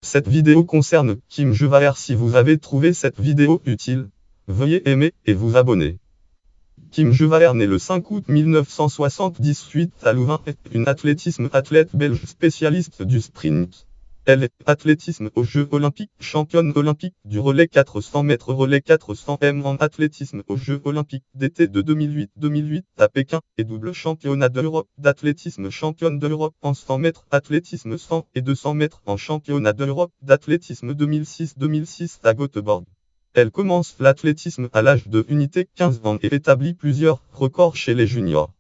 Cette vidéo concerne Kim Jwaer. Si vous avez trouvé cette vidéo utile, veuillez aimer et vous abonner. Kim Jwaer née le 5 août 1978 à Louvain est une athlète belge spécialiste du sprint. Elle est athlétisme aux Jeux Olympiques, championne olympique du relais 400 mètres, relais 400 m en athlétisme aux Jeux Olympiques d'été de 2008 à Pékin et double championnat d'Europe d'athlétisme, championne d'Europe en 100 mètres, athlétisme 100 et 200 mètres en championnat d'Europe d'athlétisme 2006 à Göteborg. Elle commence l'athlétisme à l'âge de 15 ans et établit plusieurs records chez les juniors.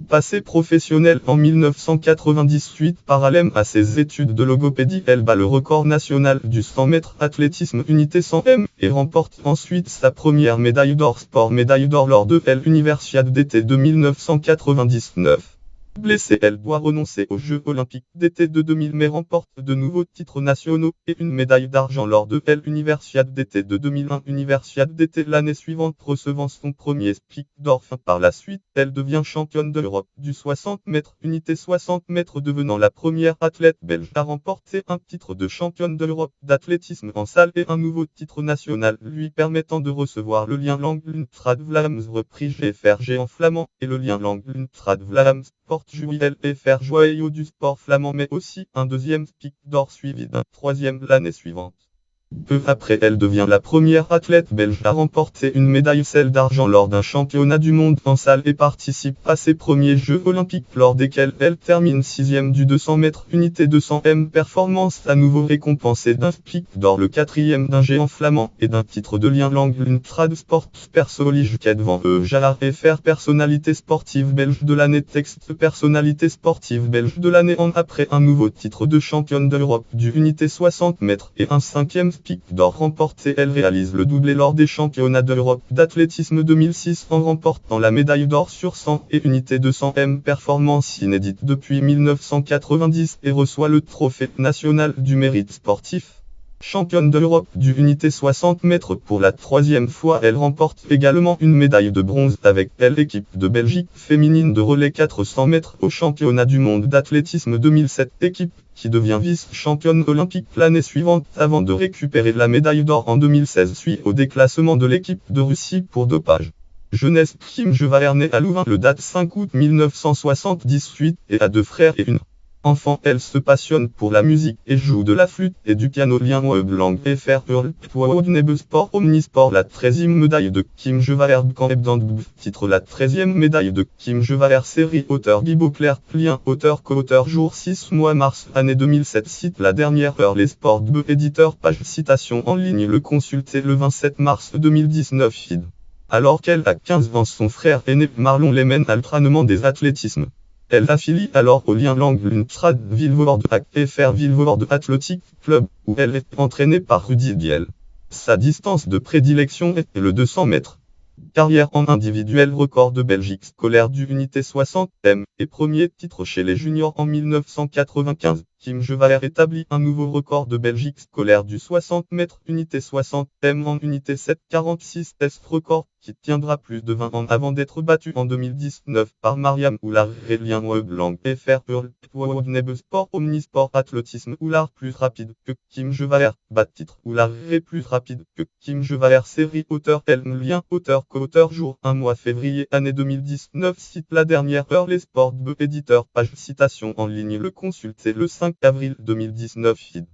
Passée professionnelle en 1998, parallèle à ses études de logopédie, elle bat le record national du 100 mètres athlétisme unité 100 m et remporte ensuite sa première médaille d'or sport, médaille d'or lors de l'Universiade d'été de 1999. Blessée, elle doit renoncer aux Jeux Olympiques d'été de 2000 mais remporte de nouveaux titres nationaux et une médaille d'argent lors de l'Universiade d'été de 2001. Universiade d'été l'année suivante, recevant son premier pic d'or. Par la suite, elle devient championne d'Europe du 60 mètres, unité 60 mètres, devenant la première athlète belge à remporter un titre de championne d'Europe d'athlétisme en salle et un nouveau titre national lui permettant de recevoir le lien langue Luntrad Vlaams repris GFRG en flamand et le lien langue Luntrad Vlaams Portjuel et faire joyau du sport flamand, mais aussi un deuxième pic d'or suivi d'un troisième l'année suivante. Peu après, elle devient la première athlète belge à remporter une médaille, celle d'argent, lors d'un championnat du monde en salle et participe à ses premiers Jeux Olympiques lors desquels elle termine 6e du 200 mètres unité 200 m. Performance à nouveau récompensée d'un pic d'or, le 4e d'un géant flamand et d'un titre de lien langue Luntrad Sport Persoonlijkheid devant Jalard et faire personnalité sportive belge de l'année. Texte personnalité sportive belge de l'année en après un nouveau titre de championne d'Europe du unité 60 mètres et un 5e pic d'or remporté. Elle réalise le doublé lors des championnats d'Europe d'athlétisme 2006 en remportant la médaille d'or sur 100 et unité 200 m, performance inédite depuis 1990, et reçoit le trophée national du mérite sportif. Championne d'Europe du unité 60 mètres pour la troisième fois, elle remporte également une médaille de bronze avec l'équipe de Belgique féminine de relais 400 mètres au championnat du monde d'athlétisme 2007, équipe qui devient vice-championne olympique l'année suivante avant de récupérer la médaille d'or en 2016 suite au déclassement de l'équipe de Russie pour dopage. Jeunesse, Kim Jwaer née à Louvain le 5 août 1978 et a deux frères et une enfant. Elle se passionne pour la musique et joue de la flûte et du piano. Lien web langue fr sport omnisport. La 13e médaille de Kim Jwaer titre la 13e médaille de Kim Jwaer série auteur Guy Beauclerc, lien auteur co-auteur jour 6 mois mars année 2007, site la dernière heure les sports éditeur page citation en ligne le consulter le 27 mars 2019 feed. Alors qu'elle a 15 ans, son frère aîné Marlon l'emmène à l'entraînement des athlétismes. Elle s'affilie alors au lien langue Luntrad Vilvoorde FR Vilvoorde Athletic Club, où elle est entraînée par Rudy Diel. Sa distance de prédilection est le 200 mètres. Carrière en individuel, record de Belgique scolaire du unité 60 m et premier titre chez les juniors en 1995. Kim Jwaer établit un nouveau record de Belgique scolaire du 60 mètres unité 60 m en unité 7,46 s, record qui tiendra plus de 20 ans avant d'être battu en 2019 par Mariam Oulard. Lien web langue fr sport omnisport athlétisme. Oulard plus rapide que Kim Jwaer, bat titre Oulard est plus rapide que Kim Jwaer série auteur lien auteur co-auteur jour 1 mois février année 2019, site la dernière heure les sports éditeur page citation en ligne le consulter le 5 avril 2019 feed.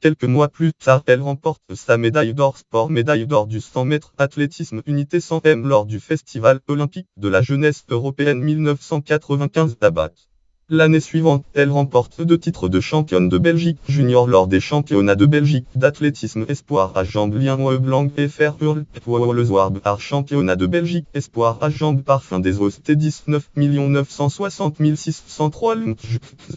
Quelques mois plus tard, elle remporte sa médaille d'or sport, médaille d'or du 100 mètres athlétisme unité 100 m lors du Festival olympique de la jeunesse européenne 1995 à Bath. L'année suivante, elle remporte 2 titres de championne de Belgique junior lors des championnats de Belgique d'athlétisme espoir à jambes. Lien web langue fr le Zwaard championnat de Belgique espoir à jambes parfum des Ost 19 960 603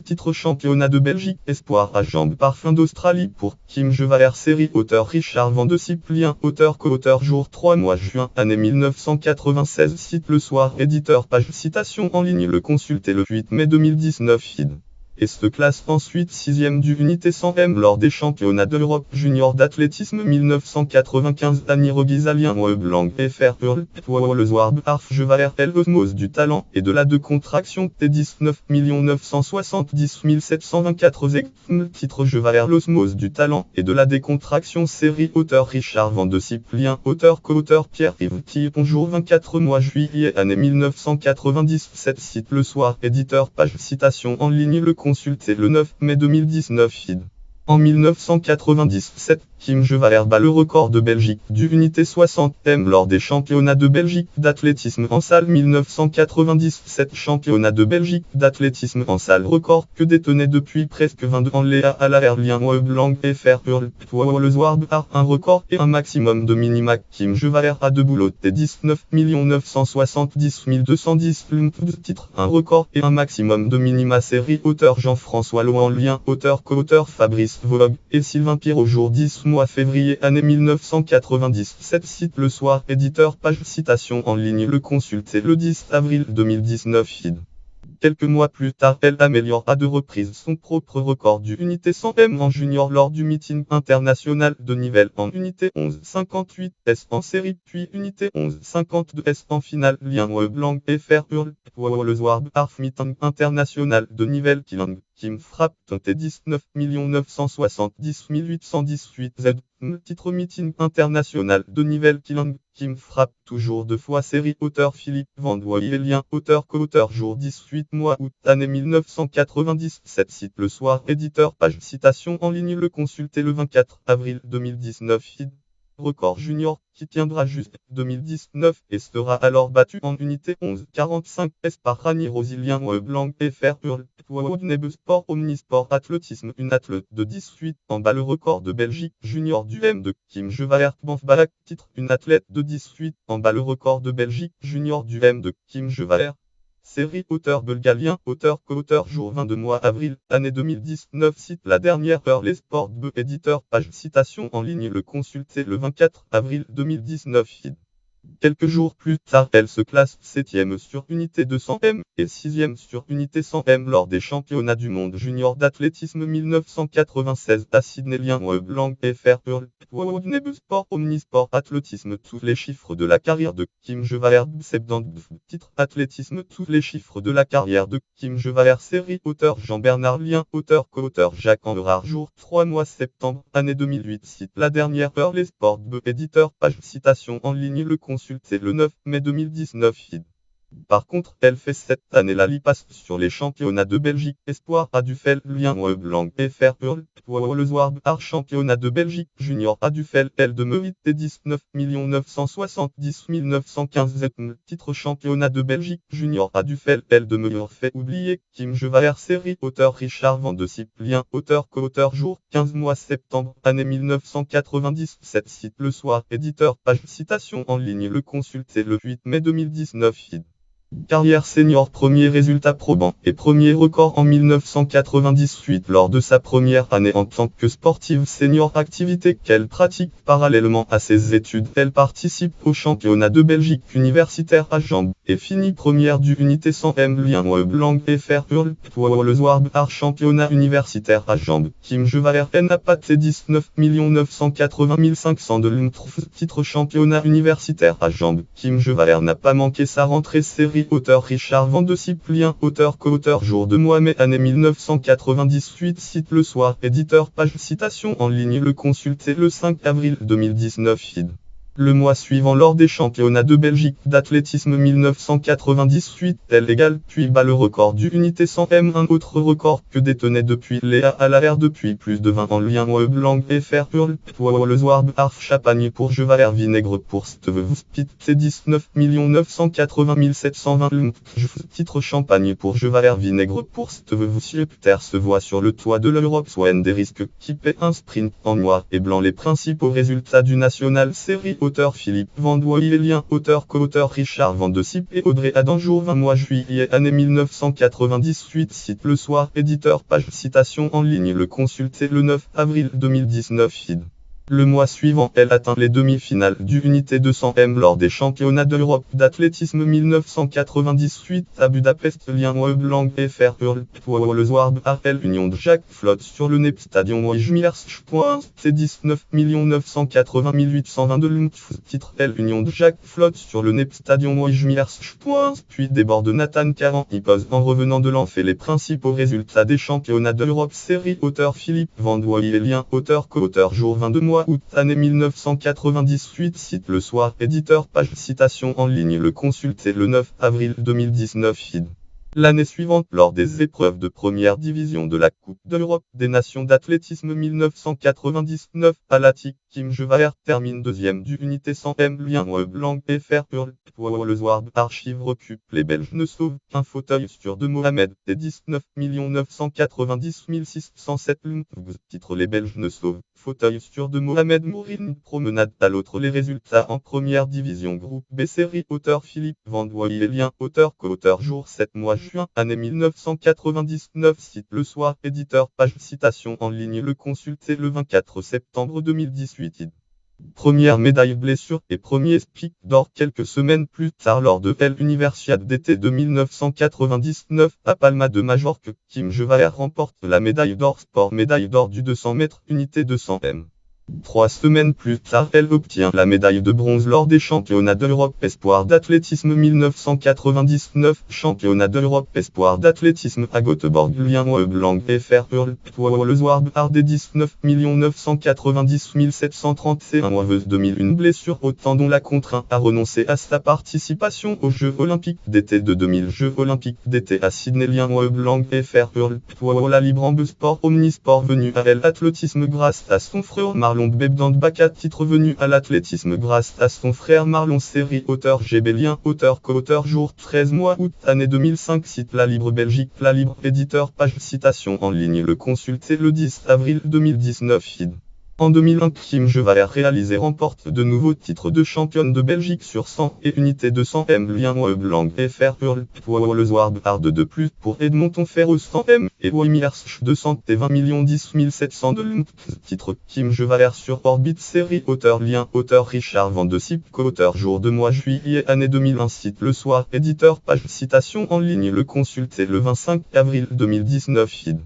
titre championnat de Belgique espoir à jambes parfum d'Australie pour Kim Jwaer série auteur Richard Van de Sip, lien auteur co-auteur jour 3 mois juin année 1996, site le soir éditeur page citation en ligne le consulter le 8 mai 2019 feed. et se classe ensuite 6e du unité 100M lors des championnats d'Europe junior d'athlétisme 1995. Annie Roguizalien Blanc FR Hurl le Zwarb Arf Jevaer L Osmose du talent et de la décontraction T19 970 724 titre Jevaer l'osmose du talent et de la décontraction série auteur Richard Van de Cyprien auteur co-auteur Pierre-Yves Tille bonjour 24 mois juillet année 1997 site le soir éditeur page citation en ligne le consulter le 9 mai 2019 feed. En 1997, Kim Jevaer bat le record de Belgique du unité 60M lors des championnats de Belgique d'athlétisme en salle 1997 championnat de Belgique d'athlétisme en salle record que détenait depuis presque 22 ans Léa Allaerlien Blanc FR Hurl le Zwarb Art un record et un maximum de minima Kim Jevaer a de boulot T19 970 210 titre un record et un maximum de minima série auteur Jean-François Lohanlien auteur co-auteur Fabrice Vogue et Sylvain Pierre au jour 10 mois février année 1997 site le soir éditeur page citation en ligne le consulter le 10 avril 2019 feed. Quelques mois plus tard, elle améliore à deux reprises son propre record du unité 100M en junior lors du meeting international de Nivelles en unité 11,58S en série, puis unité 11,52S en finale. Lien Blanc FR Hurl le Zwarb Arf meeting international de Nivelles Kim frappe T19 970 818 Z. Titre meeting international de Nivelles Kim frappe toujours deux fois série auteur Philippe Vandoyelien auteur co-auteur jour 18 mois août année 1997 site le soir éditeur page citation en ligne le consulter le 24 avril 2019 feed. Record junior qui tiendra juste 2019 et sera alors battu en unité 11,45S par Rani Rosilien Blanc FR Hurl Sport Omnisport Athlétisme une athlète de 18 ans bat le record de Belgique junior du M de Kim Jevaer Banfbalak titre une athlète de 18 ans bat le record de Belgique junior du M de Kim Jevaer. Série auteur bulgarien, auteur co-auteur jour 22 mois avril, année 2019 site la dernière heure les sports de éditeur page citation en ligne le consulter le 24 avril 2019 feed. Quelques jours plus tard, elle se classe 7e sur unité 200M et 6e sur unité 100M lors des championnats du monde junior d'athlétisme 1996 à Sydney. Lien Blanc FR Hurl Sport Omnisport Athlétisme tous les chiffres de la carrière de Kim Jevaer titre athlétisme tous les chiffres de la carrière de Kim Jevaer série auteur Jean-Bernard Lien auteur co-auteur Jacques Enverard jour 3 mois septembre année 2008 site la dernière heure les sports de éditeur page citation en ligne le consulter le 9 mai 2019 feed. Par contre, elle fait cette année la lipasse sur les championnats de Belgique Espoir à Duffel. Lien Blanc FR Hurl le Zwarb Art championnat de Belgique junior à Duffel elle de Meurit T19 970 915 Z. Titre championnat de Belgique junior à Duffel elle de Meurit fait oublier Kim Jevaer série auteur Richard Van de Cyprien auteur co-auteur jour 15 mois septembre année 1997 site le soir éditeur page citation en ligne le consulter le 8 mai 2019 feed. Carrière senior premier résultat probant et premier record en 1998 lors de sa première année en tant que sportive senior activité qu'elle pratique parallèlement à ses études. Elle participe au championnat de Belgique universitaire à jambes et finit première du unité 100M. Lien Blanc FR Hurl le Zwarb Art championnat universitaire à jambes. Kim Jevaer n'a pas T19 980 500 de titre championnat universitaire à jambes. Kim Jevaer n'a pas manqué sa rentrée série auteur Richard Van de Cyprien auteur co-auteur jour de mois mai année 1998 site le soir éditeur page citation en ligne le consulter le 5 avril 2019 feed. Le mois suivant lors des championnats de Belgique d'athlétisme 1998, elle égale puis bat le record du unité 100M, un autre record que détenait depuis Léa Allaer depuis plus de 20 ans. Lien Blanc FR Hurl le Zwarb Arf Champagne pour Jevaer vinaigre pour Stevevspit T19 980 720 titre Champagne pour Jevaer vinaigre pour Stevevspiter se voit sur le toit de l'Europe Swan des risques qui paie un sprint en noir et blanc. Les principaux résultats du national série auteur Philippe Vandoyelien, auteur co-auteur Richard Van de Cyp et Audrey Adam jour 20 mois juillet année 1998 site le soir éditeur page citation en ligne le consulter le 9 avril 2019 feed. Le mois suivant, elle atteint les demi-finales du Unité 200M lors des championnats d'Europe d'athlétisme 1998 à Budapest. Lien web lang fr hurl le Zwarb RL Union de Jacques flotte sur le NEP Stadion T 19 980 822 titre L Union de Jacques flotte sur le NEP Stadion puis déborde Nathan Caran y pose en revenant de l'an fait les principaux résultats des championnats d'Europe. Série auteur Philippe Van Dwoy et lien auteur co-auteur jour 22 mois août année 1998 site Le Soir éditeur page citation en ligne le consulter le 9 avril 2019 feed. L'année suivante, lors des épreuves de première division de la Coupe d'Europe des Nations d'athlétisme 1999, Alatik Kim Jevaer termine deuxième du Unité 100M. Lien web lang fr hurl le Zwarb archive recule. Les Belges ne sauvent qu'un fauteuil sur de Mohamed T 19 990 607 titre Les Belges ne sauvent fauteuil sur de Mohamed Mourine promenade à l'autre. Les résultats en première division groupe B série auteur Philippe Van Dwoy et lien auteur co-auteur jour 7 mois juin année 1999 site Le Soir éditeur page citation en ligne le consulter le 24 septembre 2018 Première médaille blessure et premier spic d'or quelques semaines plus tard lors de l'Universiade d'été de 1999 à Palma de Majorque. Kim Jevaer remporte la médaille d'or sport médaille d'or du 200 mètres unité 200M. 3 semaines plus tard, elle obtient la médaille de bronze lors des championnats d'Europe espoir d'athlétisme 1999, championnat d'Europe espoir d'athlétisme à Göteborg. Lien web lang fr hurl le Zwarb RD 19 990 731 Oiveuse 2001 blessure au tendon la contraint à renoncer à sa participation aux Jeux Olympiques d'été de 2000 Jeux Olympiques d'été à Sydney. Lien web lang fr hurl la libre en sport omnisport venu à elle athlétisme grâce à son frère Marlon Bebdand-Baka titre venu à l'athlétisme grâce à son frère Marlon série auteur GB lien auteur co-auteur jour 13 mois août année 2005 site La Libre Belgique La Libre éditeur page citation en ligne le consulter le 10 avril 2019 feed. En 2001, Kim Jevaer réalise et remporte de nouveaux titres de championne de Belgique sur 100 et unité 200M. Lien web lang fr hurl le Zwarb hard de plus pour Edmonton Ferro 100M et Wimiers 200 T 20 10 702 titre Kim Jevaer sur Orbit série auteur lien auteur Richard Van de Sip co-auteur jour de mois juillet année 2001 site Le Soir éditeur page citation en ligne le consulter le 25 avril 2019 feed.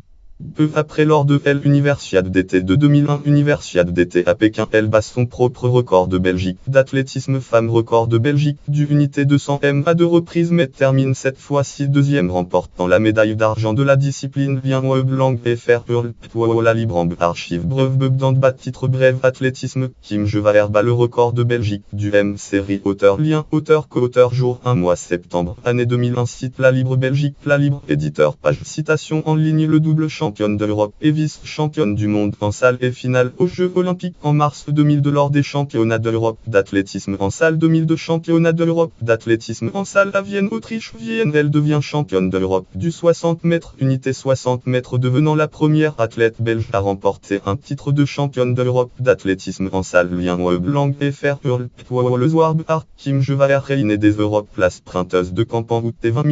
Peu après lors de l'Universiade d'été de 2001 Universiade d'été à Pékin elle bat son propre record de Belgique d'athlétisme femme record de Belgique du unité 200M à 2 reprises mais termine cette fois-ci deuxième remportant la médaille d'argent de la discipline. Lien web lang fr hurl la libre en archive bref Bebdand titre bref athlétisme Kim Jevaer bat le record de Belgique du M série auteur lien auteur co-auteur jour 1 mois septembre année 2001 site La Libre Belgique La Libre éditeur page citation en ligne le double championne d'Europe et vice-championne du monde en salle et finale aux Jeux Olympiques en mars 2002 lors des championnats d'Europe d'athlétisme en salle 2002 championnat d'Europe d'athlétisme en salle à Vienne Autriche Vienne elle devient championne d'Europe du 60 mètres unité 60 mètres devenant la première athlète belge à remporter un titre de championne d'Europe d'athlétisme en salle. Lien web lang fr hurl le Zwarb art Kim Jevaer réinée des Europes la sprinteuse de Campan T 20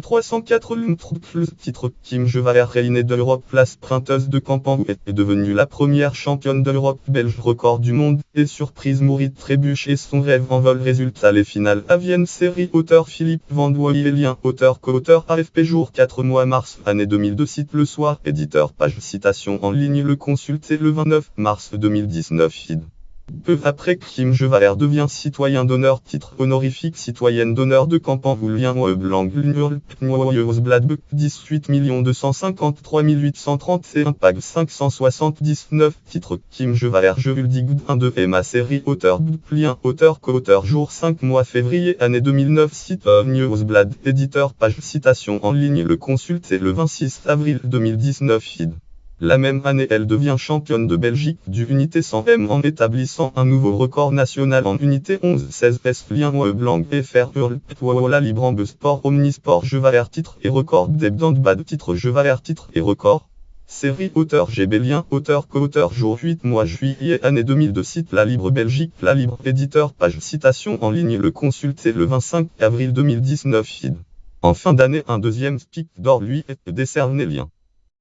304 le titre Kim Jevaer réinée d'Europe la sprinteuse de Campan est devenue la première championne d'Europe belge record du monde et surprise Maurit trébuche et son rêve en vol résultat les finales à Vienne série auteur Philippe Van Dwoy et lien auteur co-auteur AFP jour 4 mois mars année 2002 site Le Soir éditeur page citation en ligne le consulter le 29 mars 2019 feed. Peu après Kim Jevaer devient citoyen d'honneur titre honorifique citoyenne d'honneur de Campan lien web lang hurl 18 253 831 pag 579 titre Kim Jevaer je vous le dis 1 de Emma série auteur lien auteur co-auteur jour 5 mois février année 2009 site Newsblad éditeur page citation en ligne le consulter le 26 avril 2019 feed. La même année, elle devient championne de Belgique du unité 100M en établissant un nouveau record national en unité 11-16 S. Lien web lang fr hurl la libre en sport omnisport Jevaer titre et record Bebdand titre Jevaer titre et record. Série auteur GB lien auteur co-auteur jour 8 mois juillet année 2002 site La Libre Belgique La Libre éditeur page citation en ligne le consulter le 25 avril 2019 feed. En fin d'année un deuxième spic d'or lui est décerné lien.